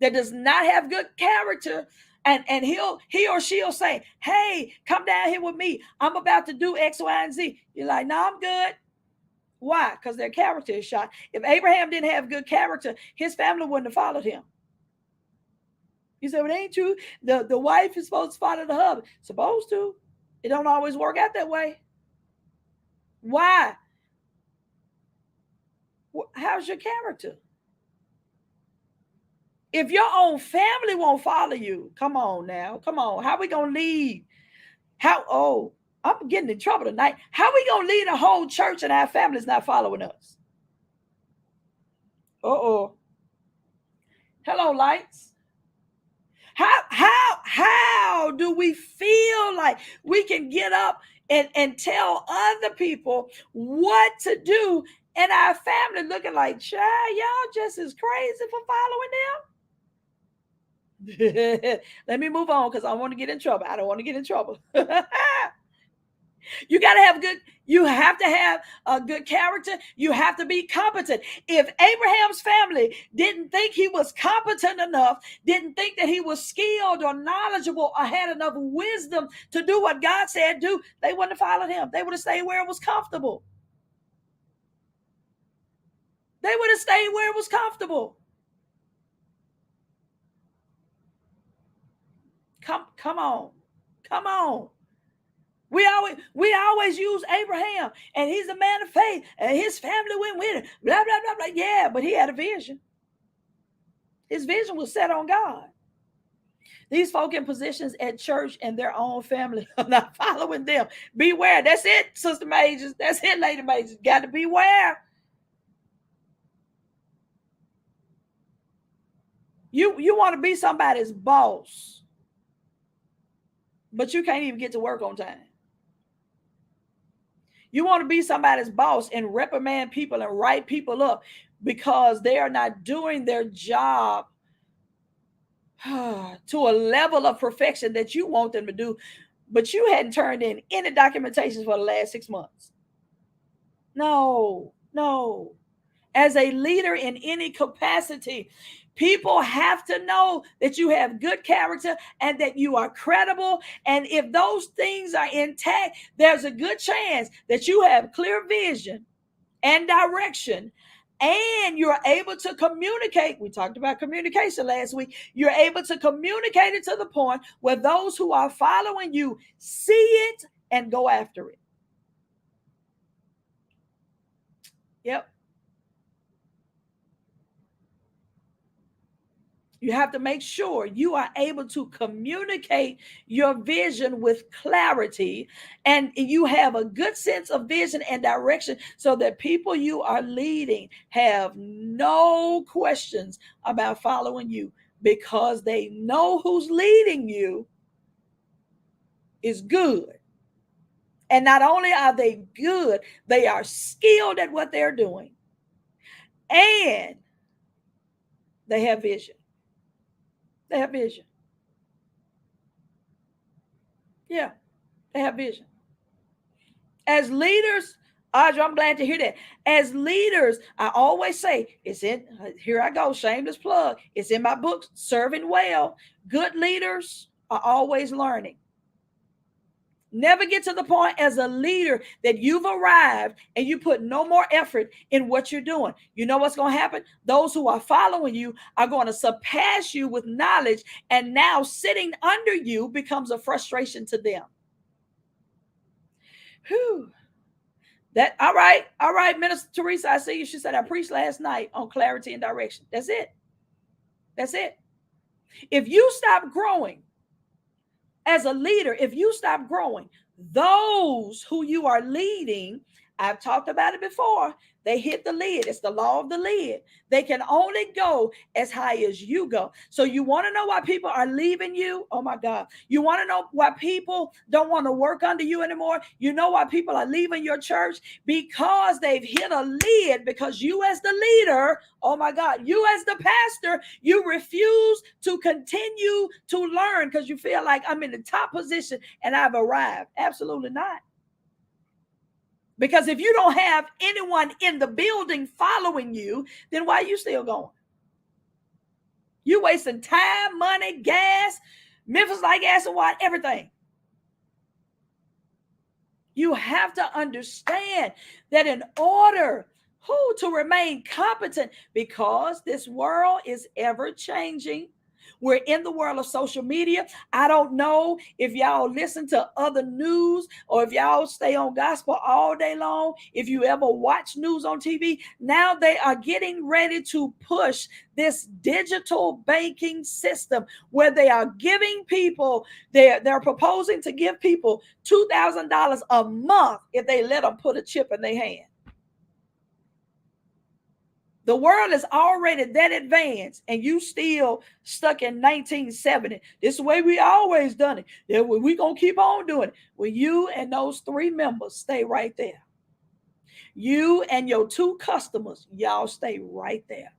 that does not have good character. And he or she'll say, hey, come down here with me. I'm about to do X, Y, and Z. You're like, no, I'm good. Why? Because their character is shot. If Abraham didn't have good character, his family wouldn't have followed him. You say, well, it ain't true. The wife is supposed to follow the husband. Supposed to. It don't always work out that way. Why? How's your character? If your own family won't follow you, come on now. Come on. How are we going to lead? I'm getting in trouble tonight. How are we going to lead a whole church and our family's not following us? Uh-oh. Hello, lights. How do we feel like we can get up and tell other people what to do, and our family looking like, child, y'all just as crazy for following them? Let me move on because I want to get in trouble. I don't want to get in trouble. You got to have good, you have to have a good character. You have to be competent. If Abraham's family didn't think he was competent enough, didn't think that he was skilled or knowledgeable or had enough wisdom to do what God said do, they wouldn't have followed him. They would have stayed where it was comfortable. They would have stayed where it was comfortable. Come on. Come on. We always use Abraham, and he's a man of faith, and his family went with him. Blah, blah, blah, blah. Yeah, but he had a vision. His vision was set on God. These folk in positions at church and their own family are not following them. Beware. That's it, Sister Majors. That's it, Lady Majors. Got to beware. You want to be somebody's boss, but you can't even get to work on time. You want to be somebody's boss and reprimand people and write people up because they are not doing their job to a level of perfection that you want them to do, but you hadn't turned in any documentations for the last 6 months. No. As a leader in any capacity, people have to know that you have good character and that you are credible. And if those things are intact, there's a good chance that you have clear vision and direction, and you're able to communicate. We talked about communication last week. You're able to communicate it to the point where those who are following you see it and go after it. Yep. You have to make sure you are able to communicate your vision with clarity, and you have a good sense of vision and direction so that people you are leading have no questions about following you, because they know who's leading you is good. And not only are they good, they are skilled at what they're doing, and they have vision. They have vision. Yeah, they have vision. As leaders, Audra, I'm glad to hear that. As leaders, I always say, it's in, here I go, shameless plug. It's in my book, Serving Well. Good leaders are always learning. Never get to the point as a leader that you've arrived and you put no more effort in what you're doing. You know what's going to happen? Those who are following you are going to surpass you with knowledge, and now sitting under you becomes a frustration to them. Whew. That all right, Minister Teresa, I see you. She said I preached last night on clarity and direction. That's it. If you stop growing as a leader, if you stop growing, those who you are leading, I've talked about it before, they hit the lid. It's the law of the lid. They can only go as high as you go. So you want to know why people are leaving you? Oh my God. You want to know why people don't want to work under you anymore? You know why people are leaving your church? Because they've hit a lid, because you as the leader, oh my God, you as the pastor, you refuse to continue to learn because you feel like I'm in the top position and I've arrived. Absolutely not. Because if you don't have anyone in the building following you, then why are you still going? You wasting time, money, gas, Memphis like gas and water, everything. You have to understand that in order to remain competent, because this world is ever changing. We're in the world of social media. I don't know if y'all listen to other news or if y'all stay on gospel all day long. If you ever watch news on TV, now they are getting ready to push this digital banking system where they are giving people, they're proposing to give people $2,000 a month if they let them put a chip in their hand. The world is already that advanced, and you still stuck in 1970. This is the way we always done it. Yeah, we gonna keep on doing it. Well, you and those 3 members stay right there. You and your 2 customers, y'all stay right there.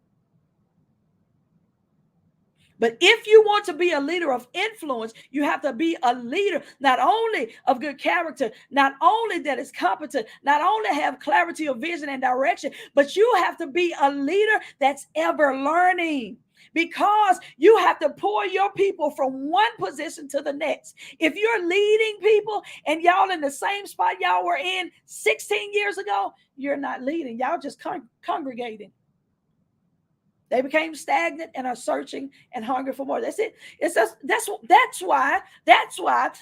But if you want to be a leader of influence, you have to be a leader not only of good character, not only that is competent, not only have clarity of vision and direction, but you have to be a leader that's ever learning, because you have to pour your people from one position to the next. If you're leading people and y'all in the same spot y'all were in 16 years ago, you're not leading. Y'all just congregating. They became stagnant and are searching and hungry for more. That's it. It's just, that's why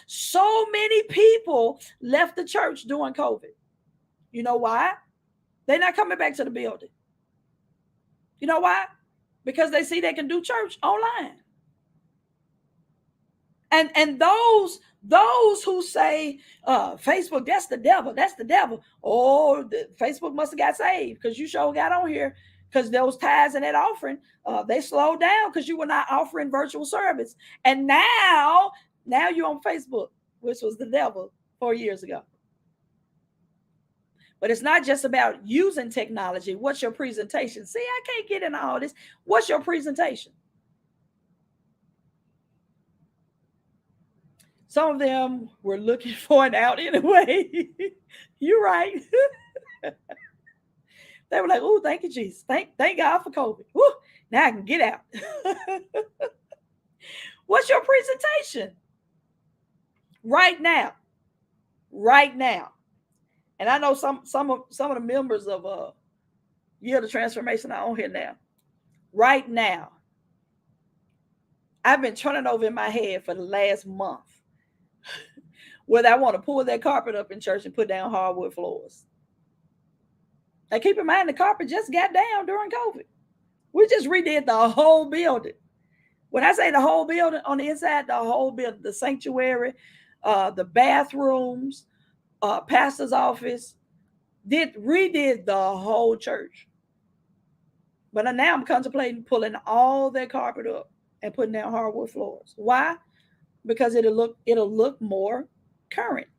so many people left the church during COVID. You know why? They're not coming back to the building. You know why? Because they see they can do church online. And those who say Facebook, that's the devil. Oh, Facebook must have got saved because you sure got on here. Because those tithes and that offering, they slowed down because you were not offering virtual service. And now you're on Facebook, which was the devil 4 years ago. But it's not just about using technology. What's your presentation? See, I can't get into all this. What's your presentation? Some of them were looking for an out anyway. You're right. They were like, oh, thank you, Jesus. Thank God for COVID. Woo, now I can get out. What's your presentation? Right now. Right now. And I know some of the members of Year of the Transformation are on here now. Right now. I've been turning over in my head for the last month whether I want to pull that carpet up in church and put down hardwood floors. Now, keep in mind, the carpet just got down during COVID. We just redid the whole building. When I say the whole building, on the inside, the whole building, the sanctuary, the bathrooms, pastor's office, redid the whole church. But now I'm contemplating pulling all that carpet up and putting down hardwood floors. Why? Because it'll look more current.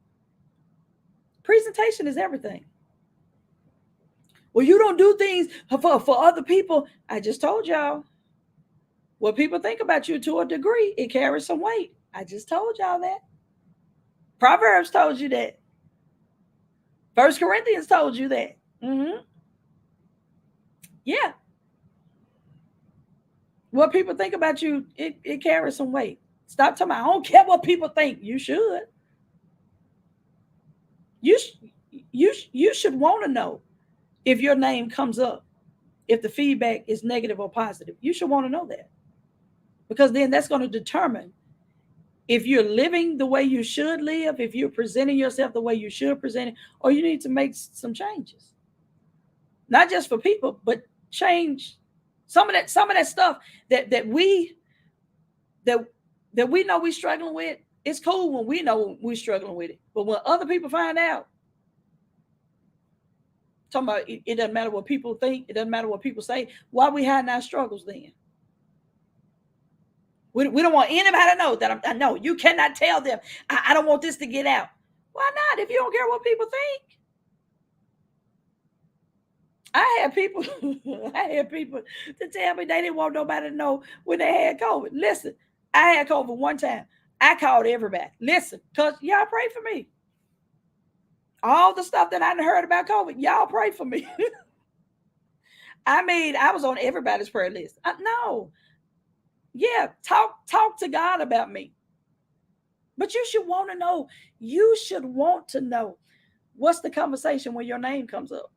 Presentation is everything. Well, you don't do things for other people. I just told y'all. What people think about you to a degree, it carries some weight. I just told y'all that. Proverbs told you that. 1 Corinthians told you that. Mm-hmm. Yeah. What people think about you, it carries some weight. Stop talking about, I don't care what people think. You should. You should want to know if your name comes up, if the feedback is negative or positive. You should want to know that. Because then that's going to determine if you're living the way you should live, if you're presenting yourself the way you should present it, or you need to make some changes. Not just for people, but change some of that stuff that we know we're struggling with. It's cool when we know we're struggling with it. But when other people find out, talking about it doesn't matter what people think, it doesn't matter what people say. Why are we hiding our struggles then? We don't want anybody to know that I know you cannot tell them. I don't want this to get out. Why not? If you don't care what people think. I had people to tell me they didn't want nobody to know when they had COVID. Listen, I had COVID one time. I called everybody. Listen, because y'all pray for me. All the stuff that I heard about COVID, y'all pray for me. I mean, I was on everybody's prayer list. No. Yeah, talk to God about me. But you should want to know. You should want to know what's the conversation when your name comes up.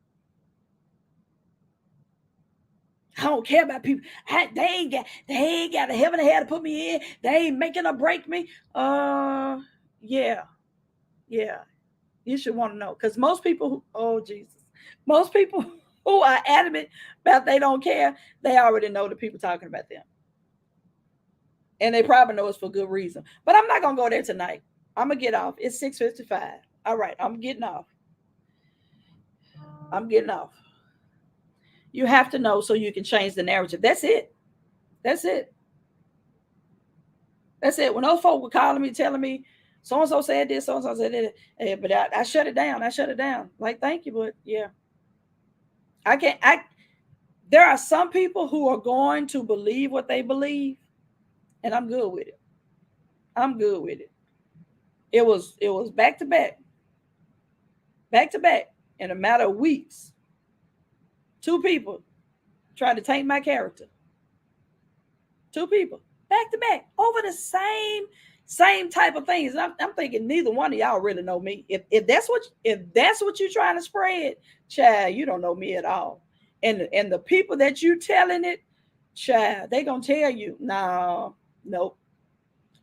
I don't care about people. They ain't got a heaven and hell to put me in. They ain't making or break me. Yeah. You should want to know, because most people who are adamant about they don't care, they already know the people talking about them. And they probably know it's for good reason. But I'm not going to go there tonight. I'm going to get off. It's 6:55. All right, I'm getting off. You have to know so you can change the narrative. That's it. That's it. That's it. When those folk were calling me, telling me, so and so said this, so and so said that, but I shut it down. I shut it down. Like, thank you, but yeah, I can't. There are some people who are going to believe what they believe, and I'm good with it. I'm good with it. It was back to back, in a matter of weeks. Two people tried to taint my character. Two people back to back over the same type of things. And I'm thinking neither one of y'all really know me. If that's what you're trying to spread, child, you don't know me at all. And the people that you telling it, child, they gonna tell you, no, nope.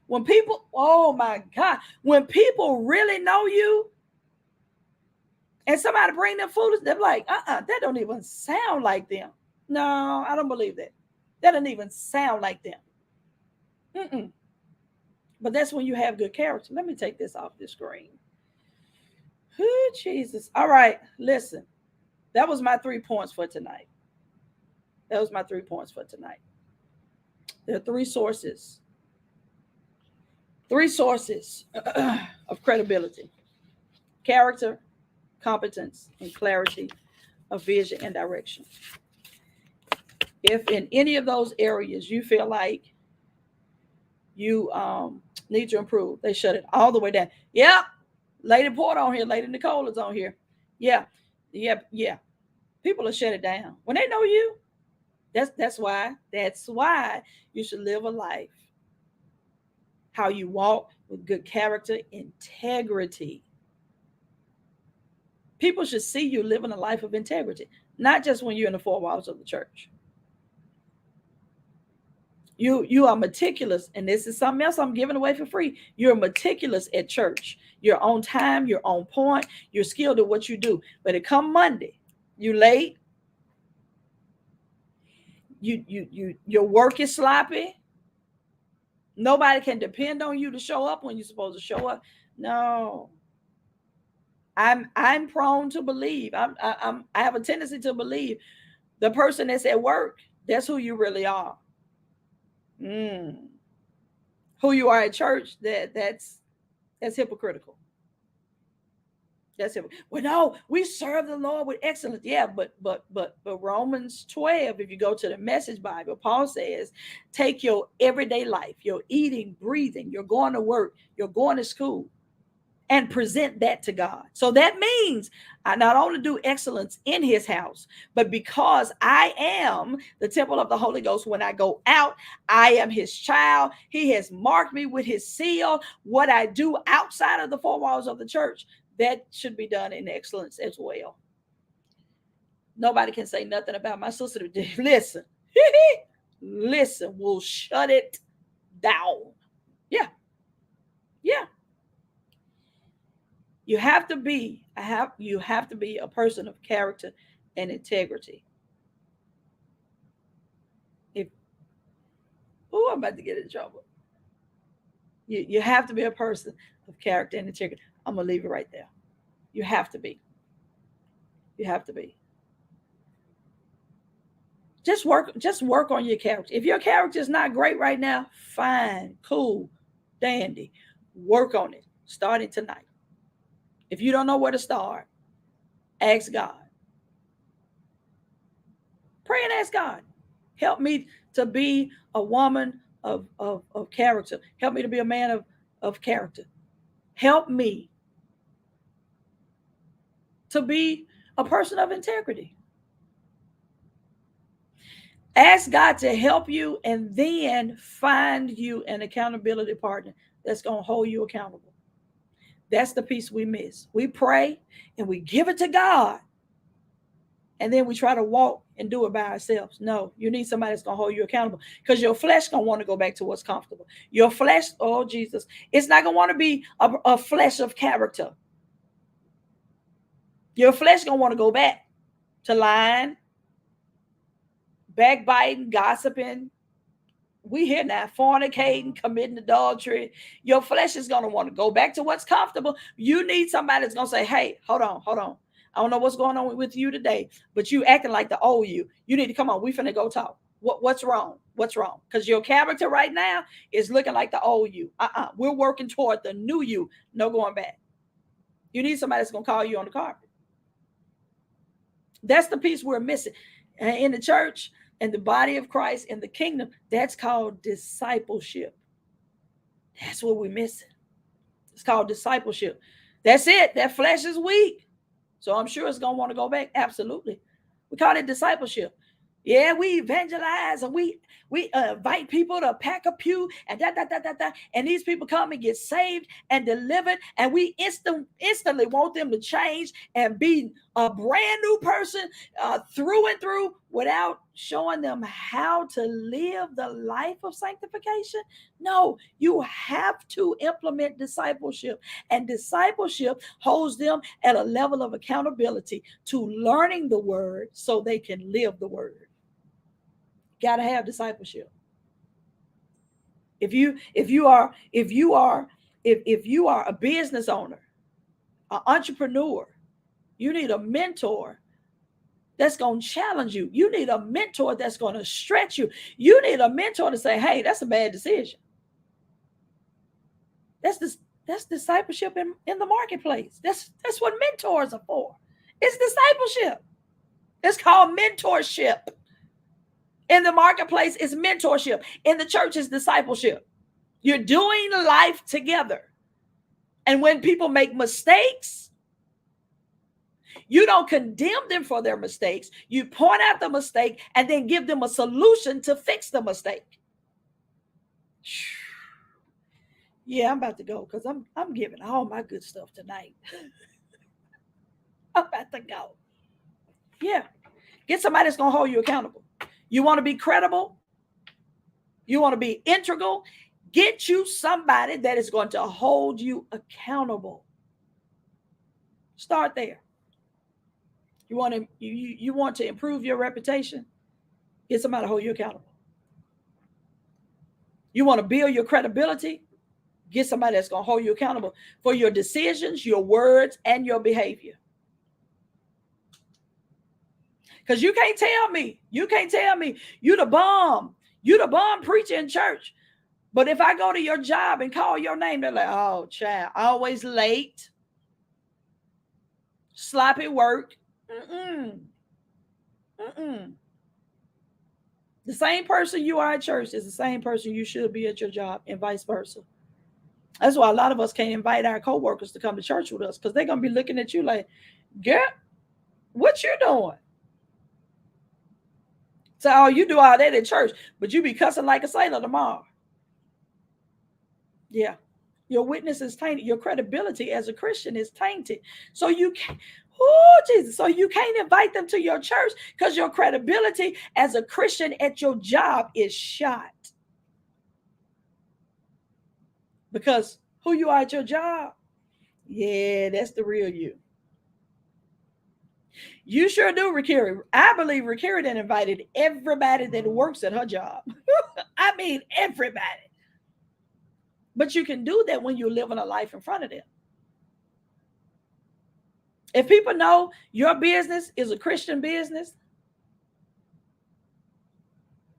When people, oh my God, when people really know you, and somebody bring them foolish, they're like, that don't even sound like them. No, I don't believe that. That doesn't even sound like them. Mm-mm. But that's when you have good character. Let me take this off the screen. Oh, Jesus. All right, listen. That was my 3 points for tonight. That was my 3 points for tonight. There are three sources of credibility: character, competence, and clarity of vision and direction. If in any of those areas you feel like you need to improve, they shut it all the way down. Yeah, Lady Porter on here, Lady Nicole is on here. Yeah. People will shut it down when they know you. That's why you should live a life how you walk with good character, integrity. People should see you living a life of integrity, not just when you're in the four walls of the church. You are meticulous, and this is something else I'm giving away for free. You're meticulous at church. You're on time, you're on point, you're skilled at what you do. But it come Monday, you late, your work is sloppy. Nobody can depend on you to show up when you're supposed to show up. No. I'm prone to believe. I have a tendency to believe the person that's at work, that's who you really are. Who you are at church, that's hypocritical. That's it. Well, no, we serve the Lord with excellence. Yeah, but Romans 12, if you go to the Message Bible, Paul says, take your everyday life, your eating, breathing, you're going to work, you're going to school, and present that to God. So that means I not only do excellence in his house, but because I am the temple of the Holy Ghost, when I go out, I am his child. He has marked me with his seal. What I do outside of the four walls of the church, that should be done in excellence as well. Nobody can say nothing about my sister. Listen, we'll shut it down. Yeah. You have to be a person of character and integrity. I'm about to get in trouble. You have to be a person of character and integrity. I'm gonna leave it right there. You have to be. Just work on your character. If your character is not great right now, fine, cool, dandy. Work on it starting tonight. If you don't know where to start, ask God. Pray and ask God. Help me to be a woman of character. Help me to be a man of character. Help me to be a person of integrity. Ask God to help you, and then find you an accountability partner that's going to hold you accountable. That's the piece we miss. We pray and we give it to God, and then we try to walk and do it by ourselves. No, you need somebody that's going to hold you accountable, because your flesh going to want to go back to what's comfortable. Your flesh, oh Jesus, it's not going to want to be a flesh of character. Your flesh going to want to go back to lying, backbiting, gossiping. We here now, fornicating, committing adultery. Your flesh is going to want to go back to what's comfortable. You need somebody that's going to say, hey, hold on. I don't know what's going on with you today, but you acting like the old you. You need to come on. We finna go talk. What's wrong? What's wrong? Because your character right now is looking like the old you. We're working toward the new you. No going back. You need somebody that's gonna call you on the carpet. That's the piece we're missing in the church and the body of Christ in the kingdom. That's called discipleship. That's what we're missing. It's called discipleship. That's it. That flesh is weak. So I'm sure it's going to want to go back. Absolutely. We call it discipleship. Yeah, we evangelize and we invite people to pack a pew and and these people come and get saved and delivered, and we instantly want them to change and be a brand new person through and through, without showing them how to live the life of sanctification. No, you have to implement discipleship, and discipleship holds them at a level of accountability to learning the word so they can live the word. Got to have discipleship. If you are a business owner, an entrepreneur, you need a mentor that's going to challenge you. You need a mentor that's going to stretch you. You need a mentor to say, hey, that's a bad decision. That's discipleship in the marketplace. That's what mentors are for. It's discipleship. It's called mentorship. In the marketplace, it's mentorship. In the church, it's discipleship. You're doing life together. And when people make mistakes, you don't condemn them for their mistakes. You point out the mistake and then give them a solution to fix the mistake. Yeah, I'm about to go because I'm giving all my good stuff tonight. I'm about to go. Yeah. Get somebody that's going to hold you accountable. You want to be credible? You want to be integral? Get you somebody that is going to hold you accountable. Start there. You want to improve your reputation? Get somebody to hold you accountable. You want to build your credibility? Get somebody that's going to hold you accountable for your decisions, your words, and your behavior. Because you can't tell me you the bomb preacher in church. But if I go to your job and call your name, they're like, oh, child, always late, sloppy work. The same person you are at church is the same person you should be at your job, and vice versa. That's why a lot of us can't invite our coworkers to come to church with us, because they're going to be looking at you like, girl, what you doing? So, oh, you do all that at church, but you be cussing like a sailor tomorrow. Yeah. Your witness is tainted. Your credibility as a Christian is tainted. So you can't, oh, Jesus. So you can't invite them to your church because your credibility as a Christian at your job is shot. Because who you are at your job, yeah, that's the real you. You sure do, Rikiri. I believe Rikiri then invited everybody that works at her job. I mean, everybody. But you can do that when you're living a life in front of them. If people know your business is a Christian business,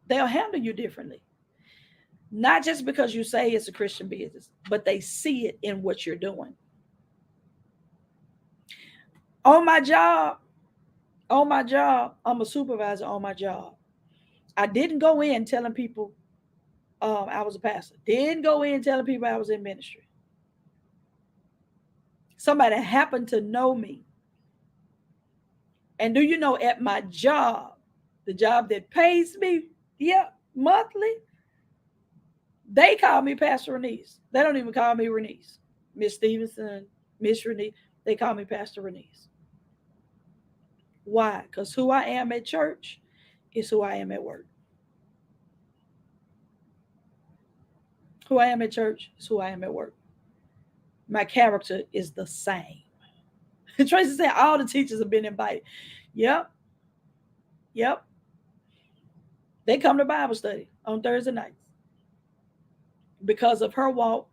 they'll handle you differently. Not just because you say it's a Christian business, but they see it in what you're doing. On my job, I'm a supervisor on my job. I didn't go in telling people I was a pastor. Didn't go in telling people I was in ministry. Somebody happened to know me. And do you know, at my job, the job that pays me, monthly, they call me Pastor Renise. They don't even call me Renise. Miss Stevenson, Miss Renise, they call me Pastor Renise. Why? Because who I am at church is who I am at work. Who I am at church is who I am at work. My character is the same. Tracy said all the teachers have been invited. Yep. They come to Bible study on Thursday nights because of her walk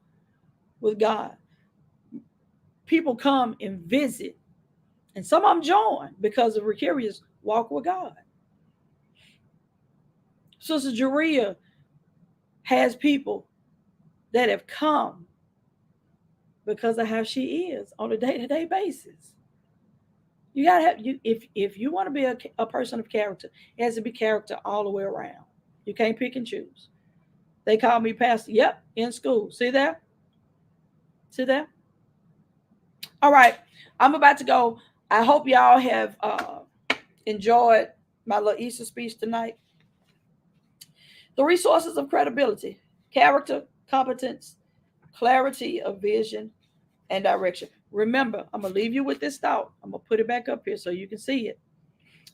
with God. People come and visit And some of them join because of Ricarious walk with God. Sister Jeria has people that have come because of how she is on a day-to-day basis. You gotta have you if you want to be a person of character, it has to be character all the way around. You can't pick and choose. They call me pastor. Yep, in school. See that? See that? All right. I'm about to go. I hope y'all have enjoyed my little Easter speech tonight. The resources of credibility: character, competence, clarity of vision, and direction. Remember, I'm going to leave you with this thought. I'm going to put it back up here so you can see it.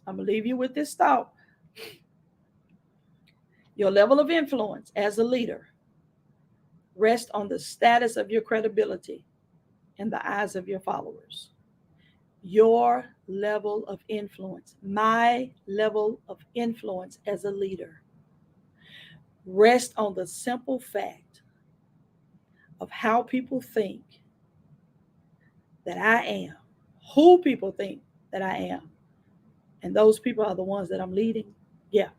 I'm going to leave you with this thought. Your level of influence as a leader rests on the status of your credibility in the eyes of your followers. Your level of influence, my level of influence as a leader, rests on the simple fact of how people think that I am, who people think that I am. And those people are the ones that I'm leading. Yeah.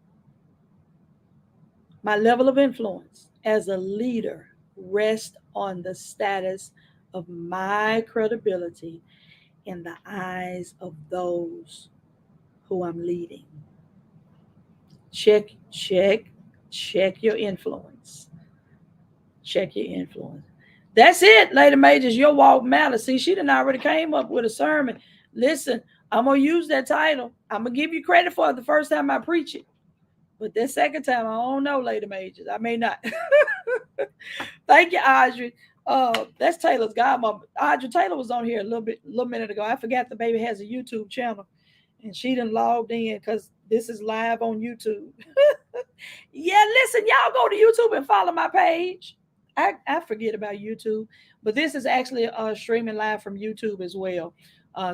My level of influence as a leader rests on the status of my credibility in the eyes of those who I'm leading. Check your influence. Check your influence. That's it, Lady Majors. Your walk matters. See, she done already came up with a sermon. Listen, I'm gonna use that title. I'm gonna give you credit for it the first time I preach it. But this second time, I don't know, Lady Majors. I may not. Thank you, Audrey. That's Taylor's godmother. Audrey Taylor was on here a little minute ago. I forgot the baby has a YouTube channel, and she done logged in because this is live on YouTube. Yeah, listen, y'all go to YouTube and follow my page. I forget about YouTube, but this is actually streaming live from YouTube as well.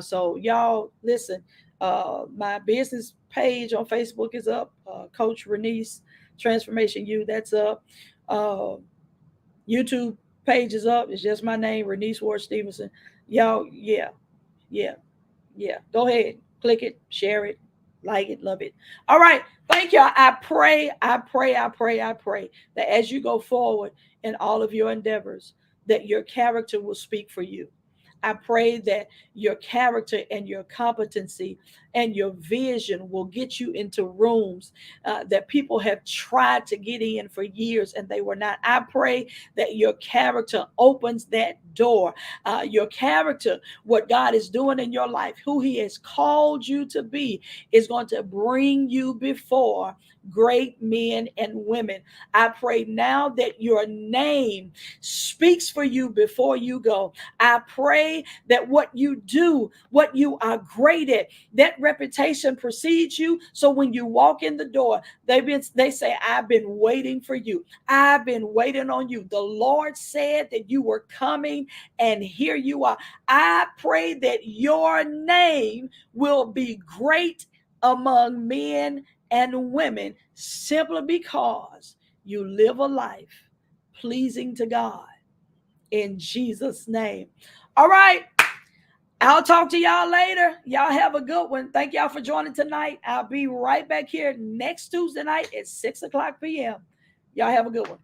So y'all listen. My business page on Facebook is up. Coach Renice Transformation U. That's up. YouTube page is up. It's just my name, Renice Ward Stevenson. Y'all, yeah, yeah. Go ahead, click it, share it, like it, love it. All right. Thank y'all. I pray that as you go forward in all of your endeavors, that your character will speak for you. I pray that your character and your competency and your vision will get you into rooms that people have tried to get in for years and they were not. I pray that your character opens that door. Your character, what God is doing in your life, who He has called you to be, is going to bring you before great men and women. I pray now that your name speaks for you before you go. I pray that what you do, what you are great at, that reputation precedes you. So when you walk in the door, they say, I've been waiting for you. I've been waiting on you. The Lord said that you were coming, and here you are. I pray that your name will be great among men and women simply because you live a life pleasing to God. In Jesus' name. All right. I'll talk to y'all later. Y'all have a good one. Thank y'all for joining tonight. I'll be right back here next Tuesday night at 6 o'clock p.m. Y'all have a good one.